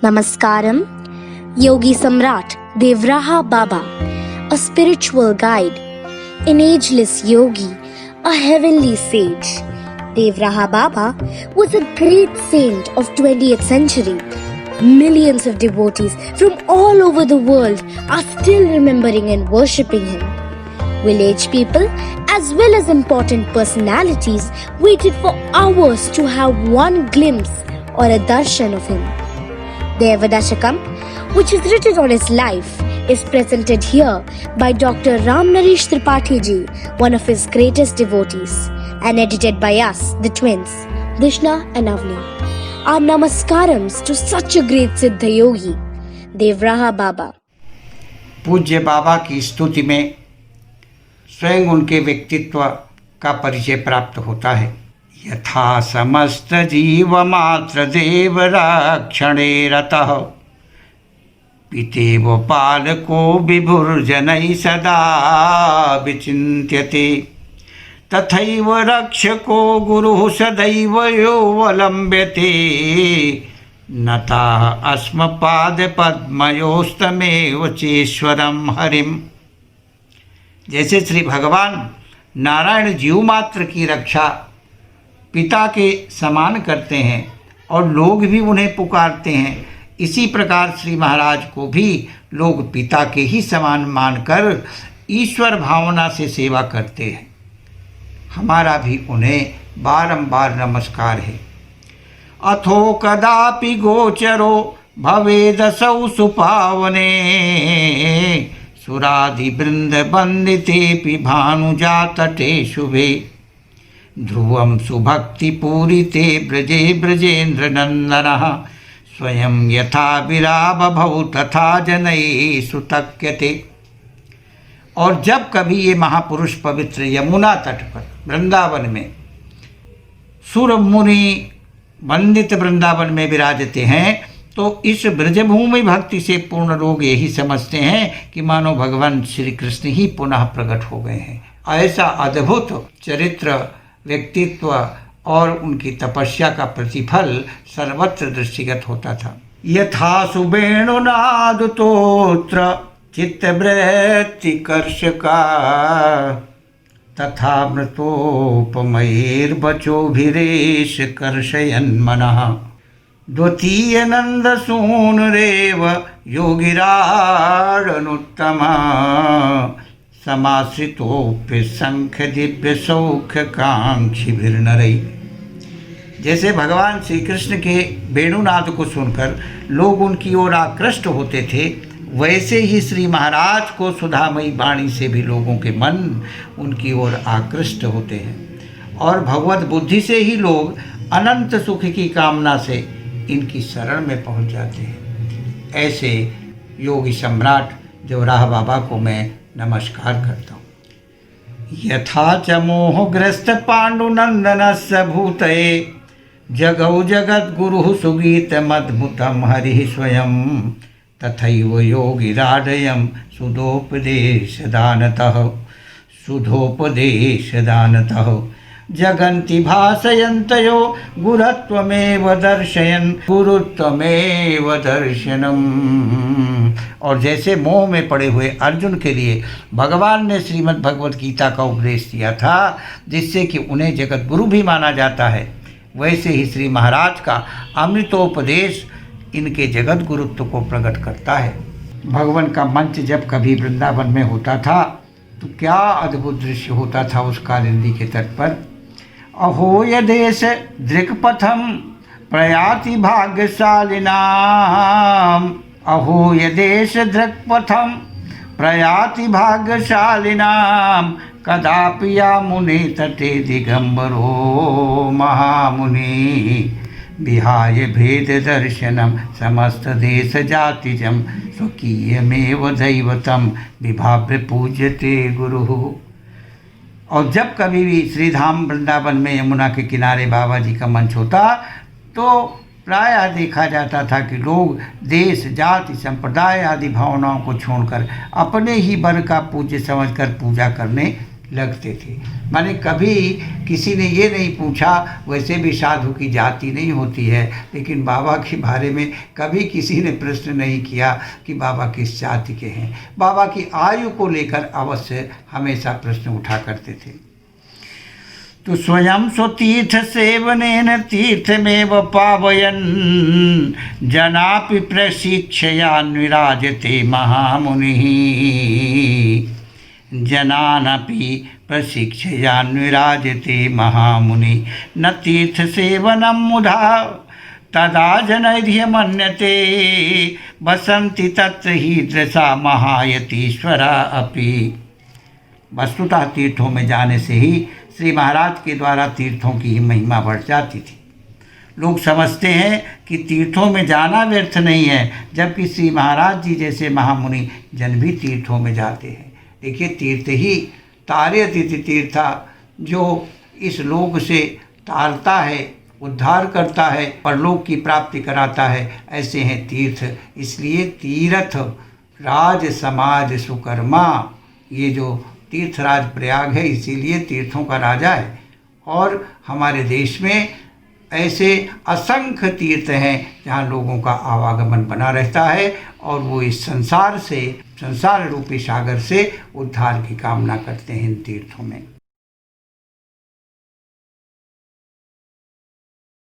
Namaskaram. Yogi Samrat Devraha Baba, a spiritual guide, an ageless yogi, a heavenly sage. Devraha Baba was a great saint of 20th century. Millions of devotees from all over the world are still remembering and worshipping him. Village people as well as important personalities waited for hours to have one glimpse or a darshan of him. The Devadashakam, which is written on his life, is presented here by Dr. Ram Naresh Tripathi ji, one of his greatest devotees, and edited by us, the twins, Dishna and Avni. Our namaskarams to such a great Siddha Yogi, Devraha Baba. पूज्य बाबा की स्तुति में स्वयं उनके व्यक्तित्व का परिचय प्राप्त होता है। यथा समस्त जीव मात्र देव रक्षणे रतः पितेव पालको विभुर्जनैः सदा विचिन्त्यते तथैव रक्षको गुरुः सदैव योऽवलम्ब्यते नताः अस्मपादपद्मयोस्तमेव चेश्वरं हरिम्। जैसे श्री भगवान नारायण जीव मात्र की रक्षा पिता के समान करते हैं और लोग भी उन्हें पुकारते हैं, इसी प्रकार श्री महाराज को भी लोग पिता के ही समान मानकर ईश्वर भावना से सेवा करते हैं। हमारा भी उन्हें बारंबार नमस्कार है। अथो कदापि गोचरो भवेदसौ सुपावने सुरादिवृंद वंदितेऽपि भानुजातटे शुभे ध्रुवं सुभक्तिपूरिते ब्रजे ब्रजेन्द्रनन्दनः स्वयं यथा विराबभौ तथा जनैः सुतक्यते। और जब कभी ये महापुरुष पवित्र यमुना तट पर वृंदावन में सुर मुनि वंदित वृंदावन में विराजते हैं तो इस ब्रजभूमि भक्ति से पूर्ण लोग यही समझते हैं कि मानो भगवान श्री कृष्ण ही पुनः प्रकट हो गए हैं। ऐसा अद्भुत चरित्र, व्यक्तित्व और उनकी तपस्या का प्रतिफल सर्वत्र दृष्टिगत होता था। यथा सुवेणुनादतोत्र चित्तवृत्तिकर्षका तथा मृतोपमैर्वचोभिरेष कर्षयन् मनः द्वितीय नंदसूनुरेव योगिराडनुत्तमा समाश्रितोऽप्य शंख दिव्य सौख्य कांक्षिभिर्नरैः। जैसे भगवान श्री कृष्ण के वेणुनाद को सुनकर लोग उनकी ओर आकृष्ट होते थे, वैसे ही श्री महाराज को सुधामयी वाणी से भी लोगों के मन उनकी ओर आकृष्ट होते हैं और भगवत बुद्धि से ही लोग अनंत सुख की कामना से इनकी शरण में पहुंच जाते हैं। ऐसे योगी सम्राट देवराहा बाबा को मैं नमस्कार करता हूँ। यथा च मोहग्रस्त पांडुनंदनस्य भूतये जगौ जगद्गुरुः सुगीतमद्भुतं हरिः स्वयं तथैव योगिराडयं सुधोपदेशदानतः जगन्ति भासयन्तयो गुरुत्वमेव दर्शनम्। और जैसे मोह में पड़े हुए अर्जुन के लिए भगवान ने श्रीमद् भगवत गीता का उपदेश दिया था जिससे कि उन्हें जगत गुरु भी माना जाता है, वैसे ही श्री महाराज का अमृतोपदेश इनके जगत गुरुत्व को प्रकट करता है। भगवान का मंच जब कभी वृंदावन में होता था तो क्या अद्भुत दृश्य होता था उस कालिंदी के तट पर। अहो यदेश दृक्पथम प्रयाति भाग्यशालिनाम अहो यदेश दृक्पथम प्रयाति भाग्यशालिनाम कदापि या मुनि तटे दिगंबरो महामुनि विहाय भेद दर्शनम समस्त देश जातिजम स्वकीयमेव दैवतम विभाव्य पूज्यते गुरुः। और जब कभी भी श्रीधाम वृंदावन में यमुना के किनारे बाबा जी का मंच होता तो प्रायः देखा जाता था कि लोग देश जाति संप्रदाय आदि भावनाओं को छोड़कर अपने ही वर का पूज्य समझकर पूजा करने लगते थे। माने कभी किसी ने ये नहीं पूछा, वैसे भी साधु की जाति नहीं होती है, लेकिन बाबा के बारे में कभी किसी ने प्रश्न नहीं किया कि बाबा किस जाति के हैं। बाबा की आयु को लेकर अवश्य हमेशा प्रश्न उठा करते थे। तो स्वयं स्वतीर्थ सेवनेन तीर्थमेव पावयन् जनापि प्रशिक्षयान् विराजते महामुनिः। जनानपि प्रशिक्षयान् विराजते महामुनि। न तीर्थसेवनं मुधा तदा जनैर्यमन्यते वसन्ति तत्र हीदृशा महायतीश्वरा अपि। वस्तुतः तीर्थों में जाने से ही श्री महाराज के द्वारा तीर्थों की ही महिमा बढ़ जाती थी। लोग समझते हैं कि तीर्थों में जाना व्यर्थ नहीं है, जबकि श्री महाराज जी जैसे महामुनि जन भी तीर्थों में जाते हैं। देखिए, तीर्थ ही तारयति तीर्था, जो इस लोक से तारता है, उद्धार करता है, परलोक की प्राप्ति कराता है, ऐसे हैं तीर्थ। इसलिए तीर्थ राज समाज सुकर्मा, ये जो तीर्थराज प्रयाग है इसीलिए तीर्थों का राजा है। और हमारे देश में ऐसे असंख्य तीर्थ हैं जहाँ लोगों का आवागमन बना रहता है और वो इस संसार रूपी सागर से उद्धार की कामना करते हैं इन तीर्थों में।